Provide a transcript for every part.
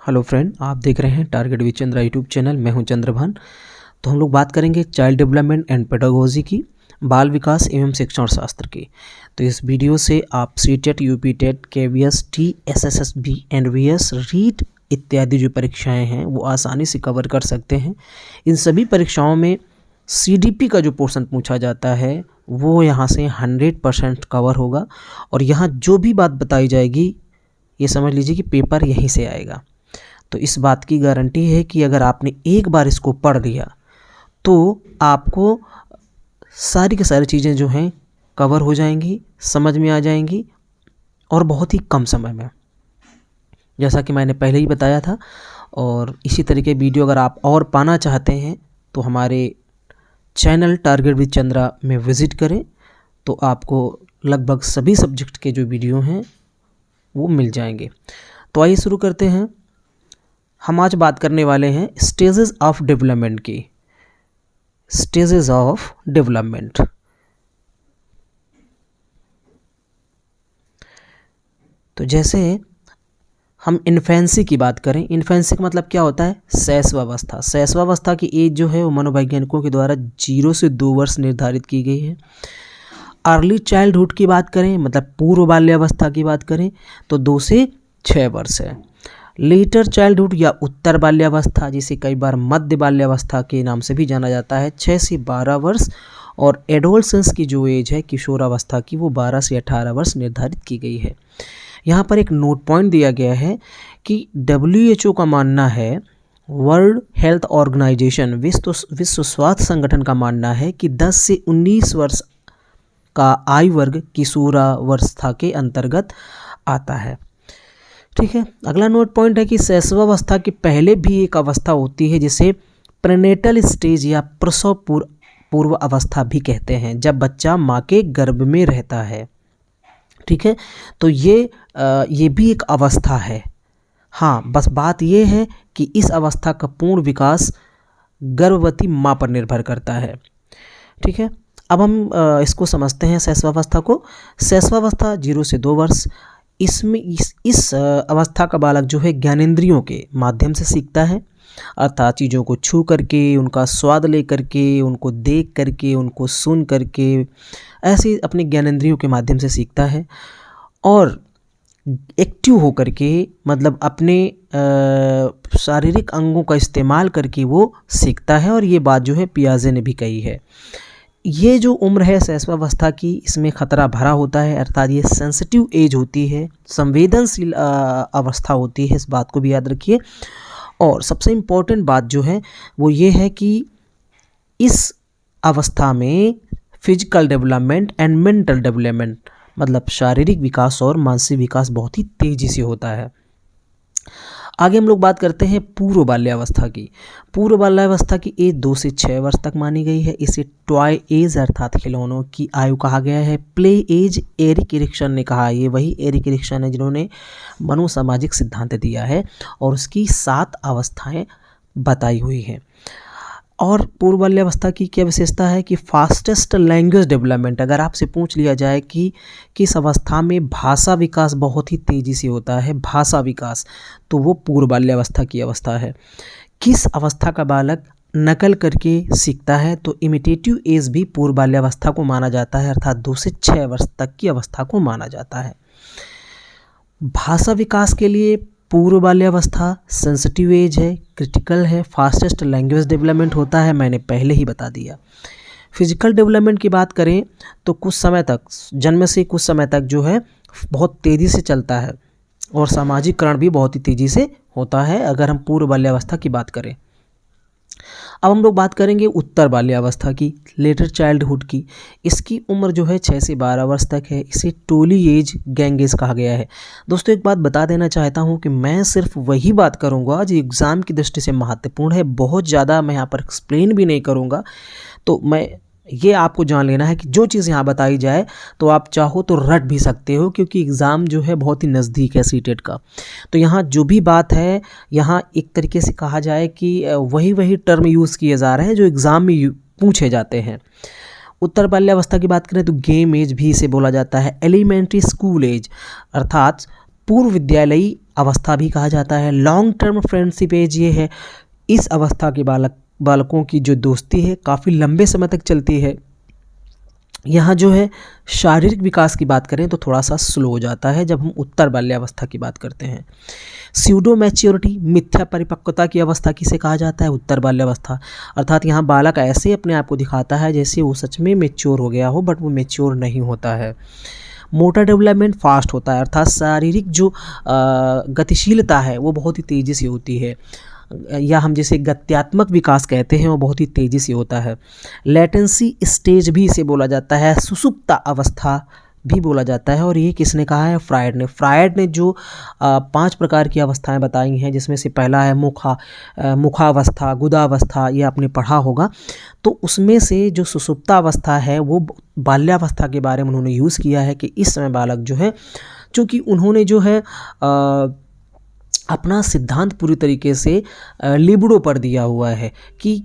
Hello friend, आप देख रहे हैं target with Chandra YouTube channel. मैं हूं चंद्रभान। तो हम लोग बात करेंगे चाइल्ड डेवलपमेंट एंड पेडागोजी की, बाल विकास एवं शिक्षण शास्त्र की। तो इस वीडियो से आप CTET, UP TET, KVS, T, SSB, NVS, REET इत्यादि जो परीक्षाएं हैं वो आसानी से कवर कर सकते हैं। इन सभी परीक्षाओं में सीडीपी का जो पोर्शन पूछा जाता है वो यहाँ से 100% कवर होगा। और यहाँ जो भी बात बताई जाएगी ये समझ लीजिए कि पेपर यहीं से आएगा। तो इस बात की गारंटी है कि अगर आपने एक बार इसको पढ़ लिया तो आपको सारी की सारी चीज़ें जो हैं कवर हो जाएंगी, समझ में आ जाएंगी और बहुत ही कम समय में, जैसा कि मैंने पहले ही बताया था। और इसी तरीके वीडियो अगर आप और पाना चाहते हैं तो हमारे चैनल टारगेट विद चंद्रा में विज़िट करें, तो आपको लगभग सभी सब्जेक्ट के जो वीडियो हैं वो मिल जाएंगे। तो आइए शुरू करते हैं। हम आज बात करने वाले हैं स्टेजेस ऑफ डेवलपमेंट की। Stages of development. तो जैसे हम इन्फेंसी की बात करें, इन्फेंसी का मतलब क्या होता है? शैशवावस्था। शैशवावस्था की एज जो है वो मनोवैज्ञानिकों के द्वारा 0 से 2 वर्ष निर्धारित की गई है। अर्ली चाइल्डहुड की बात करें, मतलब पूर्व बाल्यावस्था की बात करें, तो 2 से 6 वर्ष है। लेटर चाइल्डहुड या उत्तर बाल्यावस्था, जिसे कई बार मध्य बाल्यावस्था के नाम से भी जाना जाता है, 6 से 12 वर्ष। और एडोलसेंस की जो एज है किशोरावस्था की, वो 12 से 18 वर्ष निर्धारित की गई है। यहाँ पर एक नोट पॉइंट दिया गया है कि WHO का मानना है, वर्ल्ड हेल्थ ऑर्गेनाइजेशन, विश्व स्वास्थ्य संगठन का मानना है कि 10 से 19 वर्ष का आयु वर्ग किशोरावस्था के अंतर्गत आता है। ठीक है। अगला नोट पॉइंट है कि शैशवावस्था के पहले भी एक अवस्था होती है जिसे प्रेनेटल स्टेज या प्रसव पूर्व अवस्था भी कहते हैं, जब बच्चा माँ के गर्भ में रहता है। ठीक है। तो ये भी एक अवस्था है। हाँ, बस बात ये है कि इस अवस्था का पूर्ण विकास गर्भवती माँ पर निर्भर करता है। ठीक है। अब हम इसको समझते हैं शैशवावस्था को। शैशवावस्था 0 से 2 वर्ष। इसमें इस अवस्था का बालक जो है ज्ञानेंद्रियों के माध्यम से सीखता है, अर्थात चीज़ों को छू करके, उनका स्वाद ले करके, उनको देख करके, उनको सुन करके, ऐसे अपने ज्ञानेंद्रियों के माध्यम से सीखता है। और एक्टिव हो करके, मतलब अपने शारीरिक अंगों का इस्तेमाल करके वो सीखता है। और ये बात जो है पियाजे ने भी कही है। ये जो उम्र है शैशवावस्था की, इसमें खतरा भरा होता है, अर्थात ये सेंसिटिव एज होती है, संवेदनशील अवस्था होती है। इस बात को भी याद रखिए। और सबसे इम्पोर्टेंट बात जो है वो ये है कि इस अवस्था में physical development and mental development, मतलब शारीरिक विकास और मानसिक विकास बहुत ही तेज़ी से होता है। आगे हम लोग बात करते हैं पूर्व बाल्यावस्था की। पूर्व बाल्यावस्था की एज 2 से 6 वर्ष तक मानी गई है। इसे टॉय एज अर्थात खिलौनों की आयु कहा गया है। प्ले एज एरिक एरिक्सन ने कहा, ये वही एरिक एरिक्सन है जिन्होंने मनोसामाजिक सिद्धांत दिया है और उसकी 7 अवस्थाएं बताई हुई हैं। और पूर्व बाल्यावस्था की क्या विशेषता है कि फास्टेस्ट लैंग्वेज डेवलपमेंट। अगर आपसे पूछ लिया जाए कि किस अवस्था में भाषा विकास बहुत ही तेज़ी से होता है, भाषा विकास, तो वो पूर्व बाल्यावस्था की अवस्था है। किस अवस्था का बालक नकल करके सीखता है, तो इमिटेटिव एज भी पूर्व बाल्यावस्था को माना जाता है, अर्थात 2 से 6 वर्ष तक की अवस्था को माना जाता है। भाषा विकास के लिए पूर्व बाल्यावस्था सेंसिटिव एज है, क्रिटिकल है, फास्टेस्ट लैंग्वेज डेवलपमेंट होता है, मैंने पहले ही बता दिया। फिजिकल डेवलपमेंट की बात करें तो कुछ समय तक, जन्म से कुछ समय तक जो है बहुत तेज़ी से चलता है और सामाजिकरण भी बहुत ही तेज़ी से होता है, अगर हम पूर्व बाल्यावस्था की बात करें। अब हम लोग बात करेंगे उत्तर बाल्यावस्था की, लेटर चाइल्डहुड की। इसकी उम्र जो है 6 से 12 वर्ष तक है। इसे टोली एज, गैंग एज कहा गया है। दोस्तों एक बात बता देना चाहता हूँ कि मैं सिर्फ वही बात करूँगा जो एग्ज़ाम की दृष्टि से महत्वपूर्ण है। बहुत ज़्यादा मैं यहाँ पर एक्सप्लेन भी नहीं करूँगा। तो मैं ये आपको जान लेना है कि जो चीज़ यहाँ बताई जाए तो आप चाहो तो रट भी सकते हो, क्योंकि एग्ज़ाम जो है बहुत ही नज़दीक है सीटेट का। तो यहाँ जो भी बात है, यहाँ एक तरीके से कहा जाए कि वही टर्म यूज़ किए जा रहे हैं जो एग्ज़ाम में पूछे जाते हैं। उत्तर बाल्यावस्था की बात करें तो गेम एज भी इसे बोला जाता है। एलिमेंट्री स्कूल एज अर्थात पूर्व विद्यालयी अवस्था भी कहा जाता है। लॉन्ग टर्म फ्रेंडशिप एज ये है, इस अवस्था के बालकों की जो दोस्ती है काफ़ी लंबे समय तक चलती है। यहाँ जो है शारीरिक विकास की बात करें तो थोड़ा सा स्लो हो जाता है जब हम उत्तर बाल्यावस्था की बात करते हैं। स्यूडो मैच्योरिटी, मिथ्या परिपक्वता की अवस्था किसे कहा जाता है? उत्तर बाल्यावस्था। अर्थात यहाँ बालक ऐसे अपने आप को दिखाता है जैसे वो सच में मैच्योर हो गया हो, बट वो मैच्योर नहीं होता है। मोटर डेवलपमेंट फास्ट होता है, अर्थात शारीरिक जो गतिशीलता है वो बहुत ही तेज़ी से होती है, या हम जिसे गत्यात्मक विकास कहते हैं वो बहुत ही तेज़ी से होता है। लेटेंसी स्टेज भी इसे बोला जाता है, सुषुप्त अवस्था भी बोला जाता है। और ये किसने कहा है? फ्रायड ने जो 5 प्रकार की अवस्थाएं बताई हैं, जिसमें से पहला है मुखावस्था, गुदावस्था, ये आपने पढ़ा होगा। तो उसमें से जो सुषुप्तावस्था है वो बाल्यावस्था के बारे में उन्होंने यूज़ किया है कि इस समय बालक जो है, चूँकि उन्होंने जो है अपना सिद्धांत पूरी तरीके से लिबिडो पर दिया हुआ है कि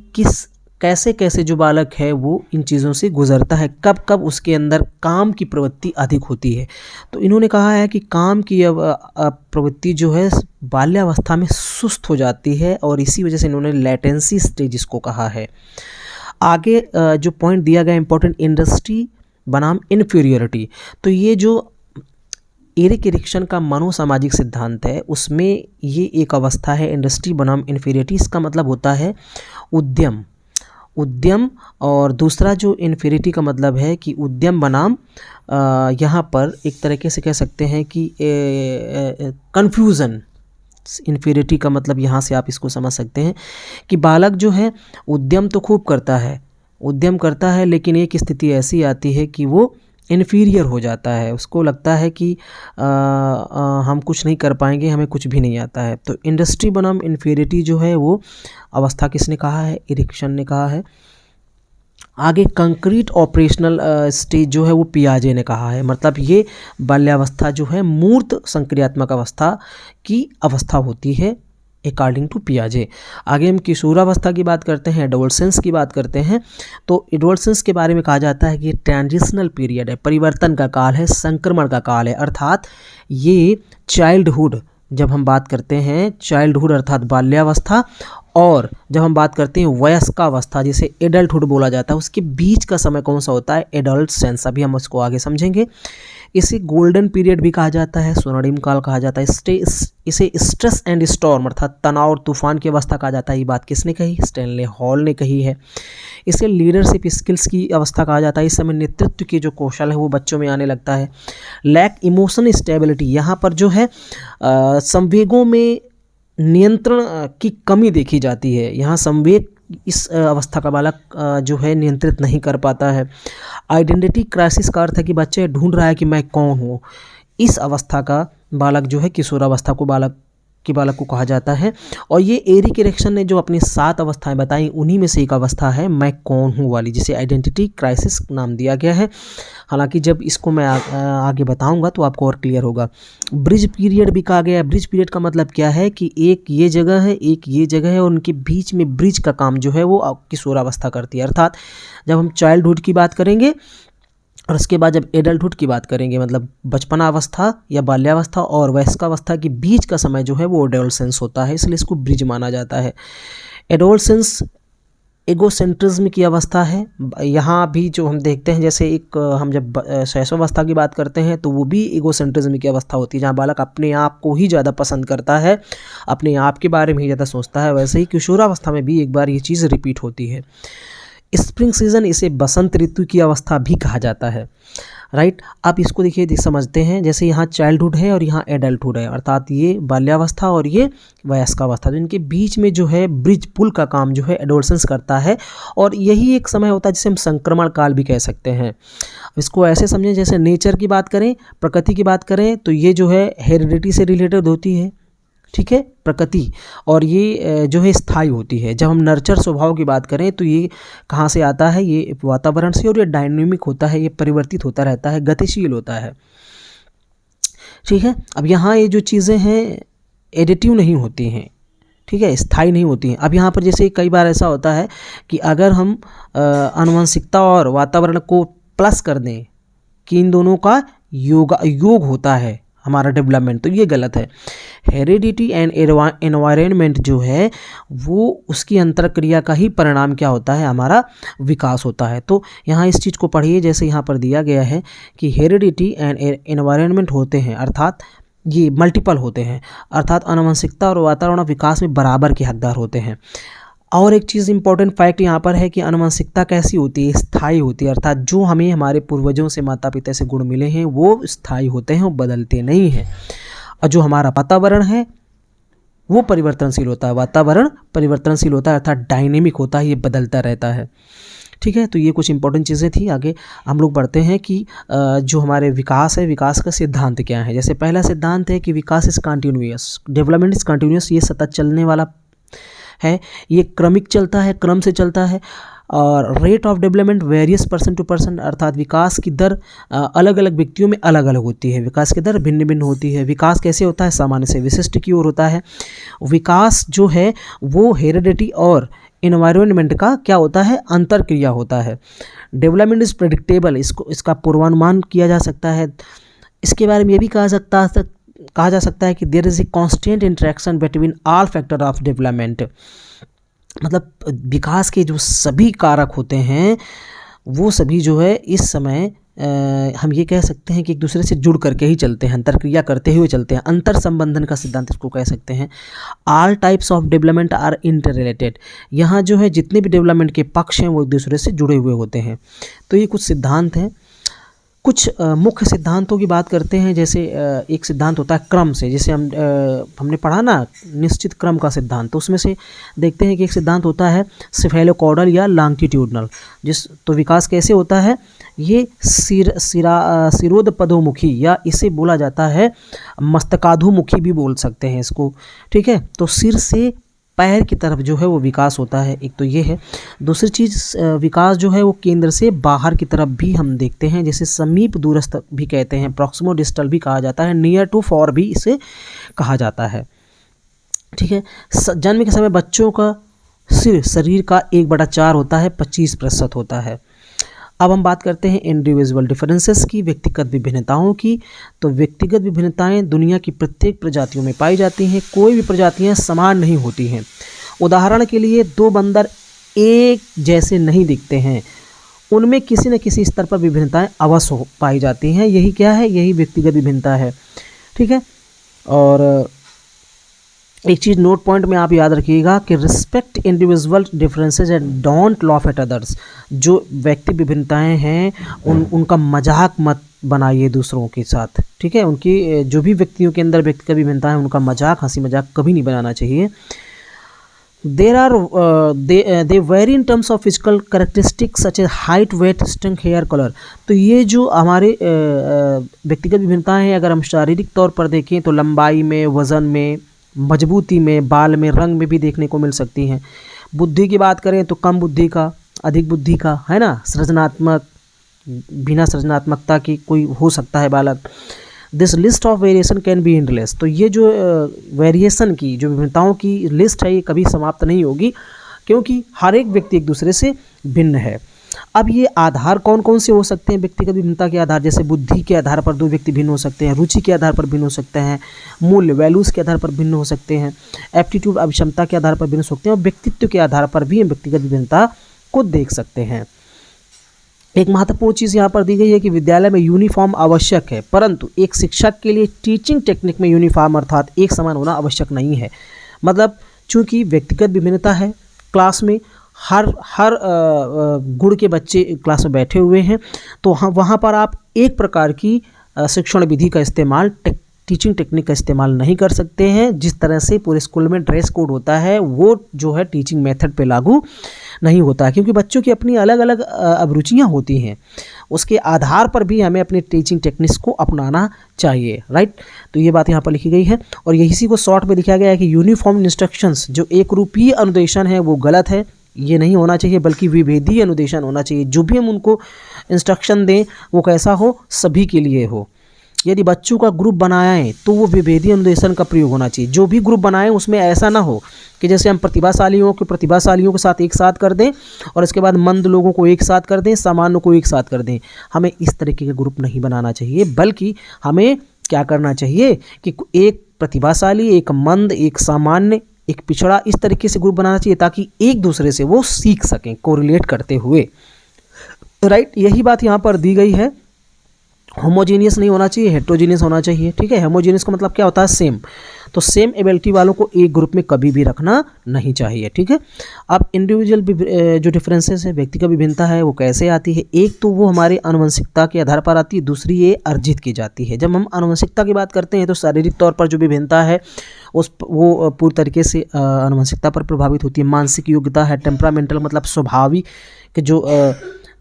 कैसे कैसे जो बालक है वो इन चीज़ों से गुजरता है, कब कब उसके अंदर काम की प्रवृत्ति अधिक होती है। तो इन्होंने कहा है कि काम की प्रवृत्ति जो है बाल्यावस्था में सुस्त हो जाती है, और इसी वजह से इन्होंने लेटेंसी स्टेज इसको कहा है। आगे जो पॉइंट दिया गया इंपॉर्टेंट, इंडस्ट्री बनाम इन्फीरियरिटी। तो ये जो एरिक एरिक्सन का मनोसामाजिक सिद्धांत है उसमें ये एक अवस्था है इंडस्ट्री बनाम इन्फीरियरिटी। इसका मतलब होता है उद्यम, और दूसरा जो इन्फीरियरिटी का मतलब है कि उद्यम बनाम यहाँ पर एक तरीके से कह सकते हैं कि कन्फ्यूज़न। इन्फीरियरिटी का मतलब यहाँ से आप इसको समझ सकते हैं कि बालक जो है उद्यम तो खूब करता है, लेकिन एक स्थिति ऐसी आती है कि वो इन्फीरियर हो जाता है, उसको लगता है कि हम कुछ नहीं कर पाएंगे, हमें कुछ भी नहीं आता है। तो इंडस्ट्री बनाम इन्फीरियरिटी जो है वो अवस्था किसने कहा है? एरिक्सन ने कहा है। आगे कंक्रीट ऑपरेशनल स्टेज जो है वो पियाजे ने कहा है। मतलब ये बाल्यावस्था जो है मूर्त संक्रियात्मक अवस्था की अवस्था होती है अकॉर्डिंग टू पियाजे। आगे हम किशोरावस्था की बात करते हैं, एडोलसेंस की बात करते हैं। तो एडोलसेंस के बारे में कहा जाता है कि ये ट्रांजिशनल पीरियड है, परिवर्तन का काल है, संक्रमण का काल है। अर्थात ये चाइल्डहुड, जब हम बात करते हैं चाइल्डहुड अर्थात बाल्यावस्था, और जब हम बात करते हैं वयस्कावस्था जिसे एडल्टहुड बोला जाता है, उसके बीच का समय कौन सा होता है? एडल्टसेंस। अभी हम उसको आगे समझेंगे। इसे गोल्डन पीरियड भी कहा जाता है, स्वर्णिम काल कहा जाता है। इसे स्ट्रेस एंड स्टॉर्म अर्थात तनाव और तूफान की अवस्था कहा जाता है। ये बात किसने कही? स्टैनले हॉल ने कही है। इसे लीडरशिप स्किल्स की अवस्था कहा जाता है। इस समय नेतृत्व के जो कौशल है वो बच्चों में आने लगता है। लैक इमोशन स्टेबिलिटी, यहाँ पर जो है संवेगों में नियंत्रण की कमी देखी जाती है। यहाँ संवेग इस अवस्था का बालक जो है नियंत्रित नहीं कर पाता है। आइडेंटिटी क्राइसिस का अर्थ है कि बच्चे ढूंढ रहा है कि मैं कौन हूँ। इस अवस्था का बालक जो है किशोरावस्था को बालक को कहा जाता है। और ये एरिक एरिक्सन ने जो अपनी 7 अवस्थाएं बताई उन्हीं में से एक अवस्था है मैं कौन हूँ वाली, जिसे आइडेंटिटी क्राइसिस नाम दिया गया है। हालांकि जब इसको मैं आगे बताऊंगा तो आपको और क्लियर होगा। ब्रिज पीरियड भी कहा गया है। ब्रिज पीरियड का मतलब क्या है कि एक ये जगह है, एक ये जगह है, और उनके बीच में ब्रिज का काम जो है वो किशोरावस्था करती है। अर्थात जब हम चाइल्डहुड की बात करेंगे और उसके बाद जब एडल्टहुड की बात करेंगे, मतलब बचपना अवस्था या बाल्यावस्था और वयस्कावस्था के बीच का समय जो है वो एडोलसेंस होता है, इसलिए इसको ब्रिज माना जाता है। एडोलसेंस एगोसेंट्रिज्म की अवस्था है। यहाँ भी जो हम देखते हैं, जैसे एक हम जब शैशवावस्था की बात करते हैं तो वो भी एगोसेंट्रिज्म की अवस्था होती है, जहाँ बालक अपने आप को ही ज़्यादा पसंद करता है, अपने आप के बारे में ही ज़्यादा सोचता है। वैसे ही किशोरावस्था में भी एक बार ये चीज़ रिपीट होती है। स्प्रिंग सीजन, इसे बसंत ऋतु की अवस्था भी कहा जाता है। राइट, आप इसको देखिए समझते हैं, जैसे यहाँ चाइल्डहुड है और यहाँ एडल्टहुड है, अर्थात ये बाल्यावस्था और ये वयस्कावस्था, तो इनके बीच में जो है ब्रिज पुल का काम जो है एडोलसेंस करता है। और यही एक समय होता है जिसे हम संक्रमण काल भी कह सकते हैं। इसको ऐसे समझें, जैसे नेचर की बात करें, प्रकृति की बात करें, तो ये जो है हेरिडिटी से रिलेटेड होती है, ठीक है, प्रकृति, और ये जो है स्थायी होती है। जब हम नर्चर स्वभाव की बात करें तो ये कहाँ से आता है? ये वातावरण से, और ये डायनेमिक होता है, ये परिवर्तित होता रहता है, गतिशील होता है। ठीक है, अब यहाँ ये जो चीज़ें हैं एडिटिव नहीं होती हैं, ठीक है, स्थायी नहीं होती हैं। अब यहाँ पर जैसे कई बार ऐसा होता है कि अगर हम आनुवंशिकता और वातावरण को प्लस कर दें कि इन दोनों का योग होता है, हमारा डेवलपमेंट, तो ये गलत है। हेरिडिटी एंड एनवायरनमेंट जो है वो उसकी अंतरक्रिया का ही परिणाम क्या होता है, हमारा विकास होता है। तो यहाँ इस चीज़ को पढ़िए, जैसे यहाँ पर दिया गया है कि हेरिडिटी एंड एनवायरनमेंट होते हैं, अर्थात ये मल्टीपल होते हैं, अर्थात आनुवंशिकता और वातावरण विकास में बराबर के हकदार होते हैं। और एक चीज़ इंपॉर्टेंट फैक्ट यहाँ पर है कि आनुवंशिकता कैसी होती है, स्थायी होती है, अर्थात जो हमें हमारे पूर्वजों से, माता पिता से गुण मिले हैं वो स्थायी होते हैं, वो बदलते नहीं हैं। और जो हमारा वातावरण है वो परिवर्तनशील होता है, वातावरण परिवर्तनशील होता है, अर्थात डायनेमिक होता है, ये बदलता रहता है। ठीक है, तो ये कुछ इंपॉर्टेंट चीज़ें थी। आगे हम लोग बढ़ते हैं कि जो हमारे विकास है, विकास का सिद्धांत क्या है। जैसे पहला सिद्धांत है कि विकास is continuous, development is continuous, ये सतत चलने वाला है, ये क्रमिक चलता है, क्रम से चलता है। और rate of development various person to person, अर्थात विकास की दर अलग अलग व्यक्तियों में अलग अलग होती है, विकास की दर भिन्न भिन्न होती है। विकास कैसे होता है, सामान्य से विशिष्ट की ओर होता है। विकास जो है वो हेरिडिटी और इन्वायरमेंट का क्या होता है, अंतरक्रिया होता है। डेवलपमेंट इज़ प्रेडिक्टेबल, इसका पूर्वानुमान किया जा सकता है। इसके बारे में ये भी कहा जा सकता है कि there is a constant interaction between all factor of development, मतलब विकास के जो सभी कारक होते हैं वो सभी जो है इस समय हम ये कह सकते हैं कि एक दूसरे से जुड़ करके ही चलते हैं, अंतरक्रिया करते हुए चलते हैं। अंतर संबंधन का सिद्धांत इसको कह सकते हैं। All types of development are interrelated, यहाँ जो है जितने भी डेवलपमेंट के पक्ष हैं वो एक दूसरे से जुड़े हुए होते हैं। तो ये कुछ सिद्धांत हैं। कुछ मुख्य सिद्धांतों की बात करते हैं। जैसे एक सिद्धांत होता है क्रम से, जैसे हमने पढ़ा ना निश्चित क्रम का सिद्धांत, तो उसमें से देखते हैं कि एक सिद्धांत होता है सिफेलोकॉर्डल या लॉन्गिट्यूडनल। तो विकास कैसे होता है, ये सिरोध पदोमुखी या इसे बोला जाता है मस्तकाधुमुखी भी बोल सकते हैं इसको। ठीक है, तो सिर से पैर की तरफ जो है वो विकास होता है, एक तो ये है। दूसरी चीज़ विकास जो है वो केंद्र से बाहर की तरफ भी हम देखते हैं, जैसे समीप दूरस्थ भी कहते हैं, प्रॉक्सिमो डिस्टल भी कहा जाता है, नियर टू फॉर भी इसे कहा जाता है। ठीक है, जन्म के समय बच्चों का सिर शरीर का 1/4 होता है, 25% होता है। अब हम बात करते हैं इंडिविजुअल डिफरेंसेस की, व्यक्तिगत विभिन्नताओं की। तो व्यक्तिगत विभिन्नताएं दुनिया की प्रत्येक प्रजातियों में पाई जाती हैं, कोई भी प्रजातियां समान नहीं होती हैं। उदाहरण के लिए 2 बंदर एक जैसे नहीं दिखते हैं, उनमें किसी न किसी स्तर पर विभिन्नताएं अवश्य पाई जाती हैं। यही क्या है, यही व्यक्तिगत विभिन्नता है। ठीक है, और एक चीज़ नोट पॉइंट में आप याद रखिएगा कि respect individual differences and don't loaf at others. जो व्यक्ति विभिन्नताएं हैं उनका मजाक मत बनाइए दूसरों के साथ। ठीक है, उनकी जो भी व्यक्तियों के अंदर व्यक्तिगत विभिन्नताएं हैं उनका मजाक, हंसी मजाक कभी नहीं बनाना चाहिए। they vary in terms of physical characteristics such as height, weight, strength, hair color। तो ये जो हमारे व्यक्तिगत विभिन्नताएं हैं, अगर हम शारीरिक तौर पर देखें तो लंबाई में, वज़न में, मजबूती में, बाल में, रंग में भी देखने को मिल सकती हैं। बुद्धि की बात करें तो कम बुद्धि का, अधिक बुद्धि का, है ना, सृजनात्मक, बिना सृजनात्मकता की कोई हो सकता है बालक। This list of variation can be endless. तो ये जो वेरिएशन की, जो विभिन्नताओं की लिस्ट है, ये कभी समाप्त नहीं होगी, क्योंकि हर एक व्यक्ति एक दूसरे से भिन्न है। अब ये आधार कौन कौन से हो सकते हैं व्यक्तिगत विभिन्नता के आधार, जैसे बुद्धि के आधार पर 2 व्यक्ति भिन्न हो सकते हैं, रुचि के आधार पर भिन्न हो सकते हैं, मूल्य वैल्यूज़ के आधार पर भिन्न हो सकते हैं, एप्टीट्यूड अभिक्षमता के आधार पर भिन्न हो सकते हैं, और व्यक्तित्व के आधार पर भी हम व्यक्तिगत विभिन्नता को देख सकते हैं। एक महत्वपूर्ण चीज़ यहाँ पर दी गई है कि विद्यालय में यूनिफॉर्म आवश्यक है, परंतु एक शिक्षक के लिए टीचिंग टेक्निक में यूनिफॉर्म अर्थात एक समान होना आवश्यक नहीं है। मतलब चूँकि व्यक्तिगत विभिन्नता है, क्लास में हर गुण के बच्चे क्लास में बैठे हुए हैं, तो वहाँ पर आप एक प्रकार की शिक्षण विधि का इस्तेमाल, टीचिंग टेक्निक का इस्तेमाल नहीं कर सकते हैं। जिस तरह से पूरे स्कूल में ड्रेस कोड होता है वो जो है टीचिंग मेथड पे लागू नहीं होता है, क्योंकि बच्चों की अपनी अलग अलग अभिरुचियाँ होती हैं, उसके आधार पर भी हमें अपनी टीचिंग टेक्निक्स को अपनाना चाहिए। राइट, तो ये बात यहाँ पर लिखी गई है, और इसी को शॉर्ट में लिखा गया है कि यूनिफॉर्म इंस्ट्रक्शंस, जो एक रूपीय अनुदेशन है वो गलत है, ये नहीं होना चाहिए, बल्कि विभेदीय अनुदेशन होना चाहिए। जो भी हम उनको इंस्ट्रक्शन दें वो कैसा हो, सभी के लिए हो। यदि बच्चों का ग्रुप बनाएं तो वो विभेदीय अनुदेशन का प्रयोग होना चाहिए। जो भी ग्रुप बनाएं उसमें ऐसा ना हो कि जैसे हम प्रतिभाशालियों के साथ एक साथ कर दें और इसके बाद मंद लोगों को एक साथ कर दें, सामान्य को एक साथ कर दें। हमें इस तरीके के ग्रुप नहीं बनाना चाहिए, बल्कि हमें क्या करना चाहिए कि एक प्रतिभाशाली, एक मंद, एक सामान्य, एक पिछड़ा, इस तरीके से ग्रुप बनाना चाहिए ताकि एक दूसरे से वो सीख सकें कोरिलेट करते हुए। राइट, यही बात यहाँ पर दी गई है। होमोजीनियस नहीं होना चाहिए, हेट्रोजीनियस होना चाहिए। ठीक है, होमोजीनियस का मतलब क्या होता है? सेम। तो सेम एबिलिटी वालों को एक ग्रुप में कभी भी रखना नहीं चाहिए। ठीक है, अब इंडिविजुअल जो डिफरेंसेस है, व्यक्ति का विभिन्नता है, वो कैसे आती है? एक तो वो हमारे आनुवंशिकता के आधार पर आती है, दूसरी ये अर्जित की जाती है। जब हम आनुवंशिकता की बात करते हैं तो शारीरिक तौर पर जो विभिन्नता है वो पूरी तरीके से आनुवंशिकता पर प्रभावित होती है। मानसिक योग्यता है, टेम्परामेंटल मतलब स्वाभाविक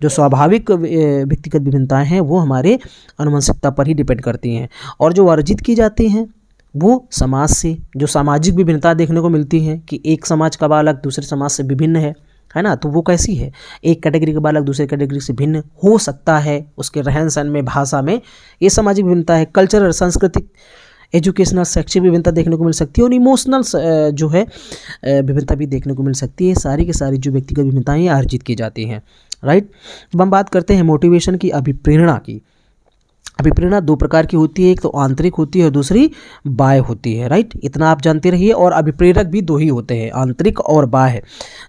जो स्वाभाविक व्यक्तिगत विभिन्नताएं हैं वो हमारे आनुवंशिकता पर ही डिपेंड करती हैं। और जो अर्जित की जाती हैं वो समाज से, जो सामाजिक विभिन्नता देखने को मिलती है कि एक समाज का बालक दूसरे समाज से विभिन्न है ना, तो वो कैसी है? एक कैटेगरी का बालक दूसरे कैटेगरी से भिन्न हो सकता है, उसके रहन सहन में, भाषा में, ये सामाजिक विभिन्नता है। कल्चरल, सांस्कृतिक, एजुकेशनल, शैक्षिक विभिन्नता देखने को मिल सकती है, और इमोशनल जो है विभिन्नता भी देखने को मिल सकती है। सारी की सारी जो व्यक्तिगत विभिन्नताएं अर्जित की जाती हैं। राइट, अब हम बात करते हैं मोटिवेशन की, अभिप्रेरणा की। अभिप्रेरणा दो प्रकार की होती है, एक तो आंतरिक होती है और दूसरी बाह्य होती है। राइट, इतना आप जानते रहिए। और अभिप्रेरक भी दो ही होते हैं, आंतरिक और बाह्य।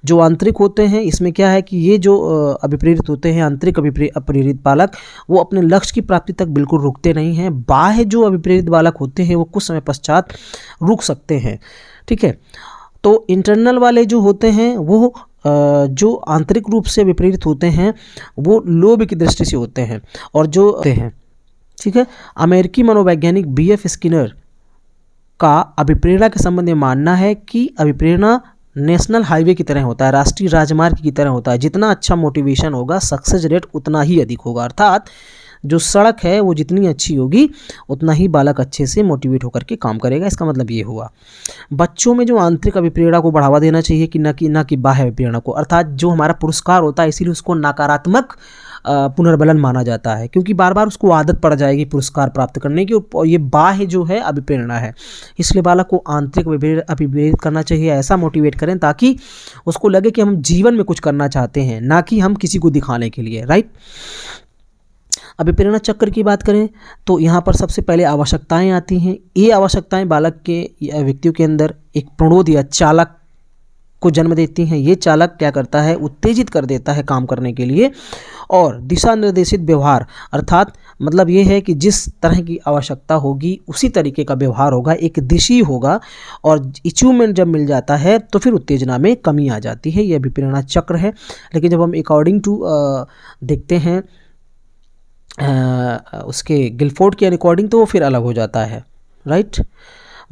जो आंतरिक होते हैं इसमें क्या है कि ये जो अभिप्रेरित होते हैं, आंतरिक अभिप्रेरित बालक, वो अपने लक्ष्य की प्राप्ति तक बिल्कुल रुकते नहीं हैं। बाह्य जो अभिप्रेरित बालक होते हैं वो कुछ समय पश्चात रुक सकते हैं। ठीक है, तो इंटरनल वाले जो होते हैं वो जो आंतरिक रूप से विपरीत होते हैं वो लोभ की दृष्टि से होते हैं, और जो होते हैं, ठीक है, अमेरिकी मनोवैज्ञानिक B.F. स्किनर का अभिप्रेरणा के संबंध में मानना है कि अभिप्रेरणा नेशनल हाईवे की तरह होता है, राष्ट्रीय राजमार्ग की तरह होता है। जितना अच्छा मोटिवेशन होगा, सक्सेस रेट उतना ही अधिक होगा। अर्थात जो सड़क है वो जितनी अच्छी होगी उतना ही बालक अच्छे से मोटिवेट होकर के काम करेगा। इसका मतलब ये हुआ। बच्चों में जो आंतरिक अभिप्रेरणा को बढ़ावा देना चाहिए कि न कि बाह्य अभिप्रेरणा को। अर्थात जो हमारा पुरस्कार होता है इसीलिए उसको नकारात्मक पुनर्बलन माना जाता है, क्योंकि बार बार उसको आदत पड़ जाएगी पुरस्कार प्राप्त करने की, और ये बाह्य जो है अभिप्रेरणा है। इसलिए बालक को आंतरिक अभिप्रेरित करना चाहिए, ऐसा मोटिवेट करें ताकि उसको लगे कि हम जीवन में कुछ करना चाहते हैं, ना कि हम किसी को दिखाने के लिए। राइट, अभिप्रेरणा चक्र की बात करें तो यहाँ पर सबसे पहले आवश्यकताएं आती हैं। ये आवश्यकताएं बालक के या व्यक्तियों के अंदर एक प्रणोद या चालक को जन्म देती हैं। ये चालक क्या करता है? उत्तेजित कर देता है काम करने के लिए। और दिशा निर्देशित व्यवहार, अर्थात मतलब ये है कि जिस तरह की आवश्यकता होगी उसी तरीके का व्यवहार होगा, एक दिशी होगा, और अचीवमेंट जब मिल जाता है तो फिर उत्तेजना में कमी आ जाती है। ये अभिप्रेरणा चक्र है। लेकिन जब हम अकॉर्डिंग टू देखते हैं उसके गिलफोर्ड के अकॉर्डिंग तो वो फिर अलग हो जाता है। राइट,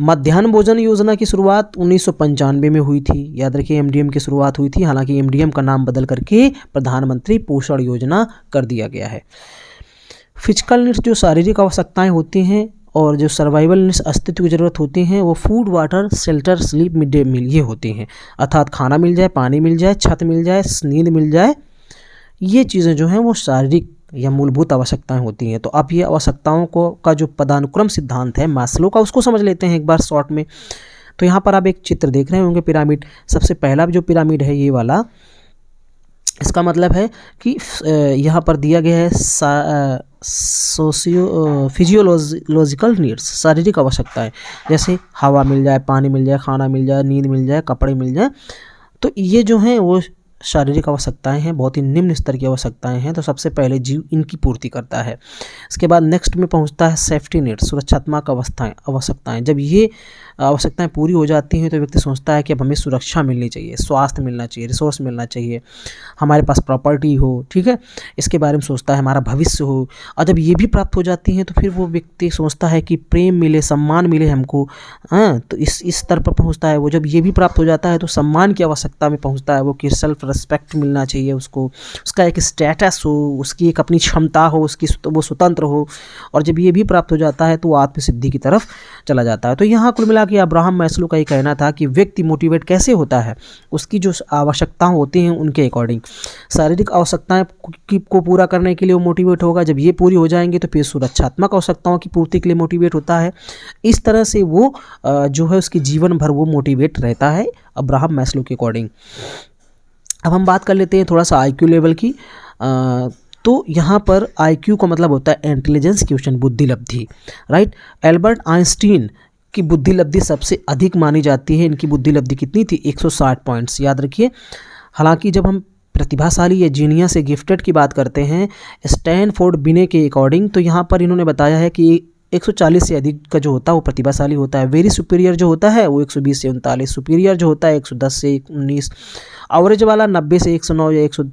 मध्याह्न भोजन योजना की शुरुआत 1995 में हुई थी। याद रखिए MDM की शुरुआत हुई थी, हालांकि MDM का नाम बदल करके प्रधानमंत्री पोषण योजना कर दिया गया है। फिजिकल नीड्स जो शारीरिक आवश्यकताएं होती हैं और जो सर्वाइवल नीड्स अस्तित्व की ज़रूरत होती हैं वो food, water, shelter, sleep, mid day meal ये होती हैं। अर्थात खाना मिल जाए, पानी मिल जाए, छत मिल जाए, नींद मिल जाए, ये चीज़ें जो हैं वो शारीरिक या मूलभूत आवश्यकताएं होती हैं। तो अब ये आवश्यकताओं को का जो पदानुक्रम सिद्धांत है मास्लो का, उसको समझ लेते हैं एक बार शॉर्ट में। तो यहाँ पर आप एक चित्र देख रहे होंगे, पिरामिड। सबसे पहला जो पिरामिड है ये वाला, इसका मतलब है कि यहाँ पर दिया गया है फिजियोलॉजिकल नीड्स, शारीरिक आवश्यकताएं, जैसे हवा मिल जाए, पानी मिल जाए, खाना मिल जाए, नींद मिल जाए, कपड़े मिल जाए। तो ये जो हैं वो शारीरिक आवश्यकताएं हैं, बहुत ही निम्न स्तर की आवश्यकताएं हैं। तो सबसे पहले जीव इनकी पूर्ति करता है। इसके बाद नेक्स्ट में पहुंचता है सेफ्टी नेट, सुरक्षात्मक आवश्यकताएं। जब ये आवश्यकताएं पूरी हो जाती हैं तो व्यक्ति सोचता है कि अब हमें सुरक्षा मिलनी चाहिए, स्वास्थ्य मिलना चाहिए, रिसोर्स मिलना चाहिए, हमारे पास प्रॉपर्टी हो, ठीक है, इसके बारे में सोचता है, हमारा भविष्य हो। और जब ये भी प्राप्त हो जाती हैं तो फिर वो व्यक्ति सोचता है कि प्रेम मिले, सम्मान मिले हमको। हाँ, तो इस स्तर पर पहुँचता है वो। जब ये भी प्राप्त हो जाता है तो सम्मान की आवश्यकता में पहुँचता है वो, कि सेल्फ रिस्पेक्ट मिलना चाहिए उसको, उसका एक स्टेटस हो, उसकी एक अपनी क्षमता हो, उसकी वो स्वतंत्र हो। और जब ये भी प्राप्त हो जाता है तो वो आत्मसिद्धि की तरफ चला जाता है। तो यहाँ कुल मिला के अब्राहम मैस्लो का ये कहना था कि व्यक्ति मोटिवेट कैसे होता है, उसकी जो आवश्यकताएं होती हैं उनके अकॉर्डिंग। शारीरिक आवश्यकताएं को पूरा करने के लिए वो मोटिवेट होगा, जब ये पूरी हो जाएंगे तो फिर सुरक्षात्मक आवश्यकताओं की पूर्ति के लिए मोटिवेट होता है। इस तरह से वो जो है उसके जीवन भर वो मोटिवेट रहता है अब्राहम मैस्लो के अकॉर्डिंग। अब हम बात कर लेते हैं थोड़ा सा IQ लेवल की। तो यहाँ पर IQ का मतलब होता है इंटेलिजेंस क्वेश्चन, बुद्धि लब्धि, राइट। एल्बर्ट आइंस्टीन की बुद्धि लब्धि सबसे अधिक मानी जाती है। इनकी बुद्धि लब्धि कितनी थी? 160 पॉइंट्स, याद रखिए। हालांकि जब हम प्रतिभाशाली या जीनियस या गिफ्टेड की बात करते हैं स्टैनफोर्ड बिने के अकॉर्डिंग, तो यहाँ पर इन्होंने बताया है कि 140 से अधिक का जो होता है वो प्रतिभाशाली होता है। वेरी सुपीरियर जो होता है वो 120 से 39, सुपीरियर जो होता है 110 से 19, एवरेज वाला 90 से 109 या 100।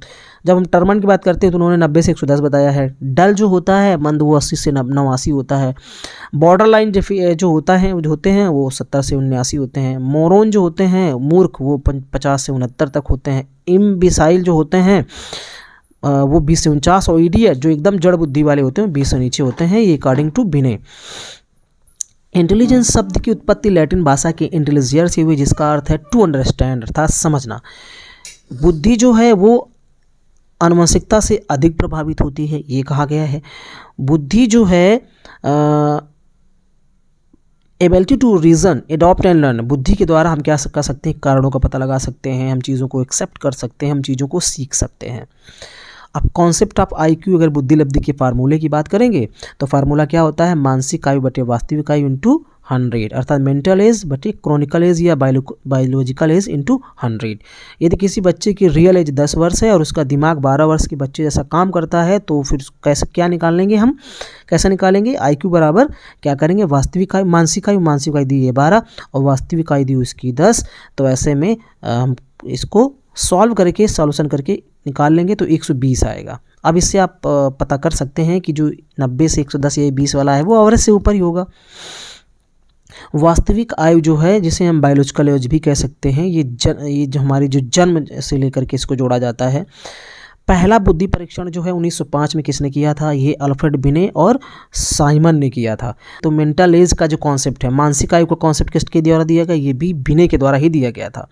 जब हम टर्मन की बात करते हैं तो उन्होंने 90 से 110 बताया है। डल जो होता है मंद वो 80 से 89 होता है। बॉर्डर लाइन जो होता है जो होते हैं वो 70 से 79 होते हैं। मोरोन जो होते हैं मूर्ख वो 50 से 69 तक होते हैं। इम्बिसाइल जो होते हैं वो 20 से 49, और इडियट जो एकदम जड़ बुद्धि वाले होते हैं 20 से नीचे होते हैं, ये अकॉर्डिंग टू बिने। इंटेलिजेंस शब्द की उत्पत्ति लैटिन भाषा के इंटेलिजियर से हुई, जिसका अर्थ है टू अंडरस्टैंड अर्थात समझना। बुद्धि जो है वो आनुवंशिकता से अधिक प्रभावित होती है, ये कहा गया है। बुद्धि जो है ability to reason, adopt and learn, बुद्धि के द्वारा हम क्या कर सकते हैं? कारणों का पता लगा सकते हैं, हम चीज़ों को एक्सेप्ट कर सकते हैं, हम चीज़ों को सीख सकते हैं। अब कॉन्सेप्ट ऑफ IQ अगर बुद्धि लब्धि के फार्मूले की बात करेंगे तो फार्मूला क्या होता है? मानसिक आयु बटे वास्तविक आयु इंटू 100, अर्थात मेंटल एज बटे क्रोनिकल एज या बायोलॉजिकल एज इंटू 100। यदि किसी बच्चे की रियल एज 10 वर्ष है और उसका दिमाग 12 वर्ष के बच्चे जैसा काम करता है तो फिर कैसे क्या निकालेंगे हम? कैसे निकालेंगे? IQ बराबर क्या करेंगे? वास्तविक आयु, मानसिक आयु दी है 12 और वास्तविक आयु दी उसकी 10। तो ऐसे में हम इसको सॉल्यूशन करके निकाल लेंगे तो 120 आएगा। अब इससे आप पता कर सकते हैं कि जो 90 से 110 या 20 वाला है वो एवरेज से ऊपर ही होगा। वास्तविक आयु जो है जिसे हम बायोलॉजिकल एज भी कह सकते हैं, ये जो हमारी जो जन्म से लेकर के इसको जोड़ा जाता है। पहला बुद्धि परीक्षण जो है 1905 में किसने किया था? ये अल्फ्रेड बिने और साइमन ने किया था। तो मेंटल एज का जो कॉन्सेप्ट है, मानसिक आयु का कॉन्सेप्ट किसके द्वारा दिया गया? ये भी बिने के द्वारा ही दिया गया था।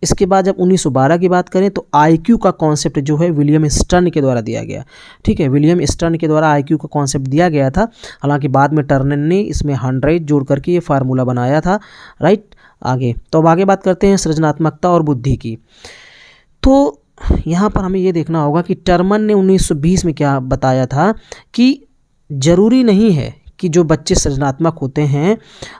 इसके बाद जब 1912 की बात करें तो IQ का कॉन्सेप्ट जो है विलियम स्टर्न के द्वारा दिया गया। ठीक है, विलियम स्टर्न के द्वारा IQ का कॉन्सेप्ट दिया गया था। हालांकि बाद में टर्नर ने इसमें 100 जोड़ करके ये फार्मूला बनाया था, राइट। आगे तो अब आगे बात करते हैं सृजनात्मकता और बुद्धि की। तो यहाँ पर हमें ये देखना होगा कि टर्मन ने 1920 में क्या बताया था कि ज़रूरी नहीं है कि जो बच्चे सृजनात्मक होते हैं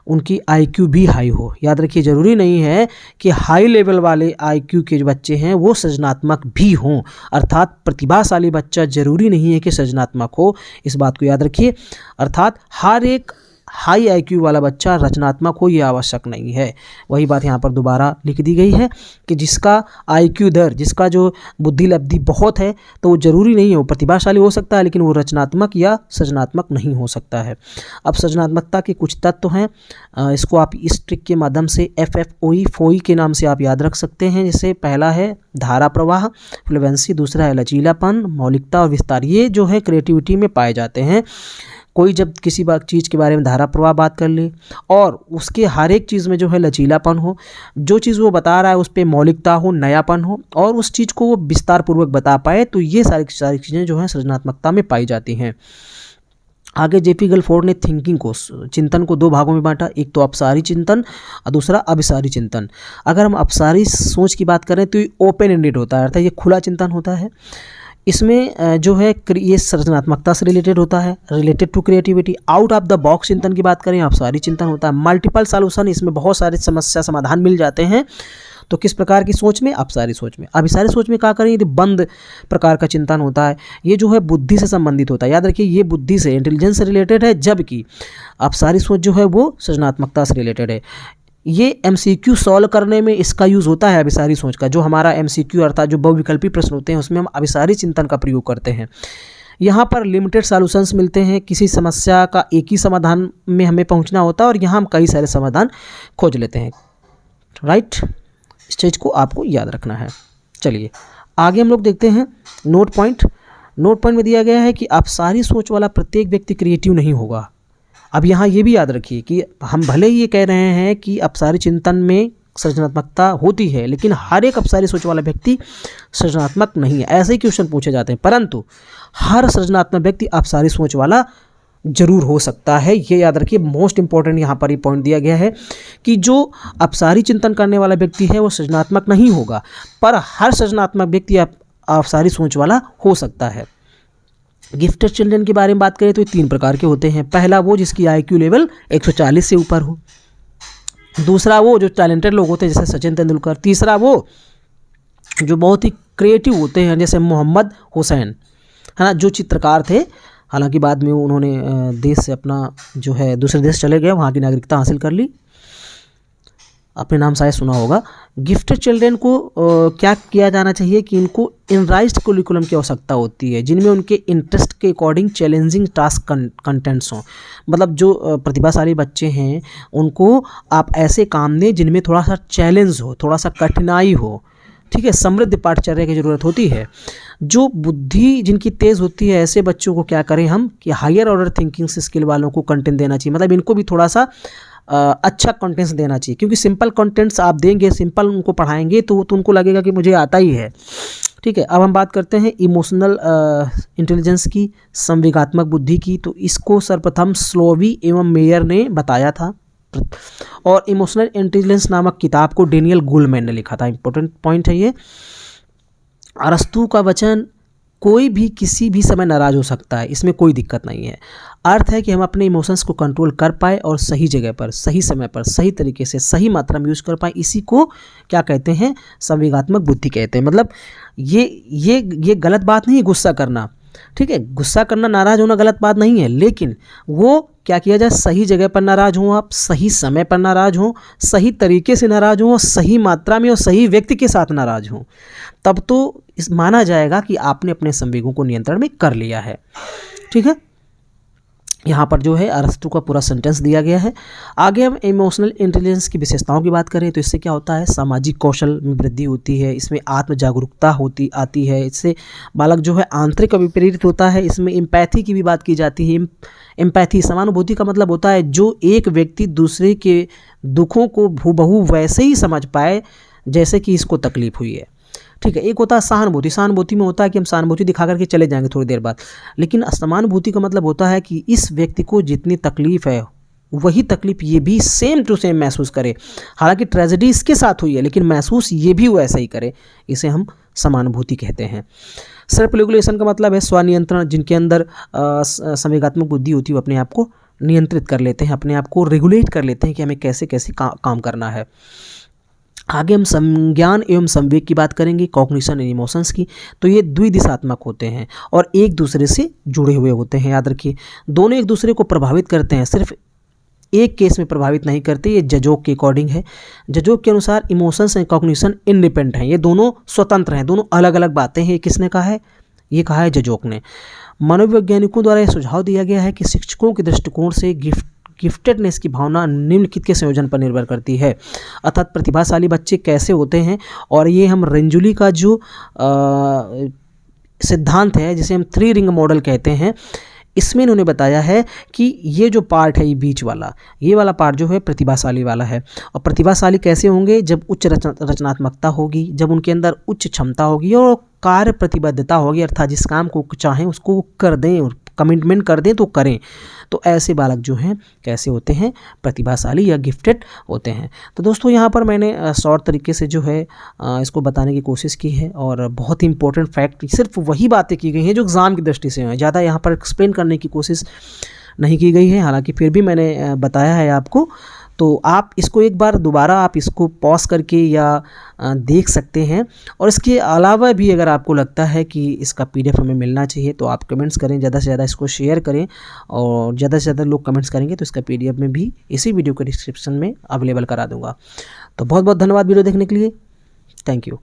उनकी IQ भी हाई हो। याद रखिए, ज़रूरी नहीं है कि हाई लेवल वाले IQ के जो बच्चे हैं वो सृजनात्मक भी हों, अर्थात प्रतिभाशाली बच्चा ज़रूरी नहीं है कि सृजनात्मक हो। इस बात को याद रखिए, अर्थात हर एक हाई IQ वाला बच्चा रचनात्मक हो ये आवश्यक नहीं है। वही बात यहाँ पर दोबारा लिख दी गई है कि जिसका IQ दर, जिसका जो बुद्धि लब्धि बहुत है तो वो ज़रूरी नहीं हो, प्रतिभाशाली हो सकता है लेकिन वो रचनात्मक या सृजनात्मक नहीं हो सकता है। अब सृजनात्मकता के कुछ तत्व हैं, इसको आप इस ट्रिक के माध्यम से FOE के नाम से आप याद रख सकते हैं। जैसे पहला है धारा प्रवाह, फ्लुएंसी, दूसरा है लचीलापन, मौलिकता और विस्तार। ये जो है क्रिएटिविटी में पाए जाते हैं। कोई जब किसी चीज़ के बारे में धारा प्रवाह बात कर ले और उसके हर एक चीज़ में जो है लचीलापन हो, जो चीज़ वो बता रहा है उस पर मौलिकता हो, नयापन हो और उस चीज़ को वो विस्तार पूर्वक बता पाए, तो ये सारी चीज़ें जो हैं सृजनात्मकता में पाई जाती हैं। आगे JP गलफोर्ड ने थिंकिंग को, चिंतन को 2 भागों में बांटा, एक तो अपसारी चिंतन और दूसरा अभिसारी चिंतन। अगर हम अपसारी सोच की बात करें तो ये ओपन एंडेड होता है, अर्थात ये खुला चिंतन होता है। इसमें जो है ये सृजनात्मकता से रिलेटेड होता है, related to creativity. Out of the box चिंतन की बात करें, अपसारी चिंतन होता है। मल्टीपल सॉल्यूशन, इसमें बहुत सारे समस्या समाधान मिल जाते हैं। तो किस प्रकार की सोच में? अपसारी सोच में। अभिसारी सोच में क्या करें? यदि बंद प्रकार का चिंतन होता है, ये जो है बुद्धि से संबंधित होता है। याद रखिए, ये बुद्धि से, इंटेलिजेंस से रिलेटेड है, जबकि अपसारी सोच जो है वो सृजनात्मकता से रिलेटेड है। ये MCQ सॉल्व करने में इसका यूज़ होता है, अभिसारी सोच का। जो हमारा MCQ अर्थात जो बहुविकल्पी प्रश्न होते हैं उसमें हम अभिसारी चिंतन का प्रयोग करते हैं। यहाँ पर लिमिटेड सॉल्यूशंस मिलते हैं, किसी समस्या का एक ही समाधान में हमें पहुँचना होता है और यहाँ हम कई सारे समाधान खोज लेते हैं, राइट। इस चीज़ को आपको याद रखना है। चलिए आगे हम लोग देखते हैं नोट पॉइंट। नोट पॉइंट में दिया गया है कि अपसारी सोच वाला प्रत्येक व्यक्ति क्रिएटिव नहीं होगा। अब यहाँ ये भी याद रखिए कि हम भले ही ये कह रहे हैं कि अपसारी चिंतन में सृजनात्मकता होती है, लेकिन हर एक अपसारी सोच वाला व्यक्ति सृजनात्मक नहीं है। ऐसे ही क्वेश्चन पूछे जाते हैं, परंतु हर सृजनात्मक व्यक्ति अपसारी सोच वाला जरूर हो सकता है। ये याद रखिए, मोस्ट इंपॉर्टेंट यहाँ पर ये पॉइंट दिया गया है कि जो अपसारी चिंतन करने वाला व्यक्ति है वो सृजनात्मक नहीं होगा, पर हर सृजनात्मक व्यक्ति अपसारी सोच वाला हो सकता है। गिफ्टेड चिल्ड्रन के बारे में बात करें तो ये 3 प्रकार के होते हैं। पहला वो जिसकी IQ लेवल 140 से ऊपर हो, दूसरा वो जो टैलेंटेड लोग होते हैं जैसे सचिन तेंदुलकर, तीसरा वो जो बहुत ही क्रिएटिव होते हैं जैसे मोहम्मद हुसैन, है ना, जो चित्रकार थे। हालांकि बाद में उन्होंने देश से अपना जो है दूसरे देश चले गए, वहाँ की नागरिकता हासिल कर ली, अपने नाम शायद सुना होगा। गिफ्टेड चिल्ड्रन को क्या किया जाना चाहिए कि इनको इनराइज्ड करिकुलम की आवश्यकता होती है जिनमें उनके इंटरेस्ट के अकॉर्डिंग चैलेंजिंग टास्क कंटेंट्स हों। मतलब जो प्रतिभाशाली बच्चे हैं उनको आप ऐसे काम दें जिनमें थोड़ा सा चैलेंज हो, थोड़ा सा कठिनाई हो, ठीक है, समृद्ध पाठचर्या की ज़रूरत होती है। जो बुद्धि जिनकी तेज़ होती है ऐसे बच्चों को क्या करें हम कि हायर ऑर्डर थिंकिंग स्किल वालों को कंटेंट देना चाहिए। मतलब इनको भी थोड़ा सा अच्छा कंटेंट्स देना चाहिए, क्योंकि सिंपल कंटेंट्स आप देंगे, सिंपल उनको पढ़ाएंगे तो उनको लगेगा कि मुझे आता ही है। ठीक है, अब हम बात करते हैं इमोशनल इंटेलिजेंस की, संवेगात्मक बुद्धि की। तो इसको सर्वप्रथम स्लोवी एवं मेयर ने बताया था, और इमोशनल इंटेलिजेंस नामक किताब को डेनियल गोलमैन ने लिखा था। इंपॉर्टेंट पॉइंट है ये। अरस्तू का वचन, कोई भी किसी भी समय नाराज़ हो सकता है, इसमें कोई दिक्कत नहीं है। अर्थ है कि हम अपने इमोशंस को कंट्रोल कर पाए और सही जगह पर, सही समय पर, सही तरीके से, सही मात्रा में यूज़ कर पाए। इसी को क्या कहते हैं, संवेगात्मक बुद्धि कहते हैं। मतलब ये गलत बात नहीं है गुस्सा करना, ठीक है, गुस्सा करना, नाराज़ होना गलत बात नहीं है, लेकिन वो क्या किया जाए, सही जगह पर नाराज़ हों आप, सही समय पर नाराज़ हों, सही तरीके से नाराज़ हों, सही मात्रा में और सही व्यक्ति के साथ नाराज़ हों, तब तो इस माना जाएगा कि आपने अपने संवेगों को नियंत्रण में कर लिया है। ठीक है, यहाँ पर जो है अरस्तू का पूरा सेंटेंस दिया गया है। आगे हम इमोशनल इंटेलिजेंस की विशेषताओं की बात करें तो इससे क्या होता है, सामाजिक कौशल में वृद्धि होती है, इसमें आत्म जागरूकता आती है, इससे बालक जो है आंतरिक अभिप्रेरित होता है। इसमें एम्पैथी की भी बात की जाती है। एम्पैथी, समानुभूति का मतलब होता है जो एक व्यक्ति दूसरे के दुखों को हूबहू वैसे ही समझ पाए जैसे कि इसको तकलीफ हुई है। ठीक है, एक होता है सहानुभूति। सहानुभूति में होता है कि हम सहानुभूति दिखा करके चले जाएंगे थोड़ी देर बाद, लेकिन समानुभूति का मतलब होता है कि इस व्यक्ति को जितनी तकलीफ है वही तकलीफ ये भी सेम टू सेम महसूस करे। हालांकि ट्रेजेडी इसके साथ हुई है लेकिन महसूस ये भी वैसा ही करे, इसे हम समानुभूति कहते हैं। सेल्फ रेगुलेशन का मतलब है स्वनियंत्रण। जिनके अंदर संवेगात्मक बुद्धि होती है वो अपने आप को नियंत्रित कर लेते हैं, अपने आप को रेगुलेट कर लेते हैं कि हमें कैसे कैसे काम करना है। आगे हम संज्ञान एवं संवेग की बात करेंगे, कॉग्निशन एंड इमोशंस की। तो ये द्विदिशात्मक होते हैं और एक दूसरे से जुड़े हुए होते हैं। याद रखिए, दोनों एक दूसरे को प्रभावित करते हैं, सिर्फ एक केस में प्रभावित नहीं करते। ये जजोग के अकॉर्डिंग है। जजोग के अनुसार इमोशंस एंड कॉग्निशन इंडिपेंडेंट हैं, ये दोनों स्वतंत्र हैं, दोनों अलग अलग बातें हैं। ये किसने कहा है, ये कहा है जजोग ने। मनोवैज्ञानिकों द्वारा यह सुझाव दिया गया है कि शिक्षकों के दृष्टिकोण से गिफ्टेडनेस की भावना निम्नलिखित के संयोजन पर निर्भर करती है। अर्थात प्रतिभाशाली बच्चे कैसे होते हैं, और ये हम रेंजुली का जो सिद्धांत है जिसे हम 3 रिंग मॉडल कहते हैं, इसमें इन्होंने बताया है कि ये जो पार्ट है, ये बीच वाला, ये वाला पार्ट जो है प्रतिभाशाली वाला है। और प्रतिभाशाली कैसे होंगे, जब उच्च रचनात्मकता होगी, जब उनके अंदर उच्च क्षमता होगी और कार्य प्रतिबद्धता होगी, अर्थात जिस काम को चाहें उसको कर दें और कमिटमेंट कर दें तो करें। तो ऐसे बालक जो हैं कैसे होते हैं, प्रतिभाशाली या गिफ्टेड होते हैं। तो दोस्तों यहाँ पर मैंने शॉर्ट तरीके से जो है इसको बताने की कोशिश की है, और बहुत ही इंपॉर्टेंट फैक्ट, सिर्फ वही बातें की गई हैं जो एग्ज़ाम की दृष्टि से हैं, ज़्यादा यहाँ पर एक्सप्लेन करने की कोशिश नहीं की गई है। हालांकि फिर भी मैंने बताया है आपको, तो आप इसको एक बार दोबारा आप इसको पॉज करके या देख सकते हैं। और इसके अलावा भी अगर आपको लगता है कि इसका PDF हमें मिलना चाहिए तो आप कमेंट्स करें, ज़्यादा से ज़्यादा इसको शेयर करें, और ज़्यादा से ज़्यादा लोग कमेंट्स करेंगे तो इसका PDF में भी इसी वीडियो के डिस्क्रिप्शन में अवेलेबल करा दूँगा। तो बहुत बहुत धन्यवाद वीडियो देखने के लिए। Thank you.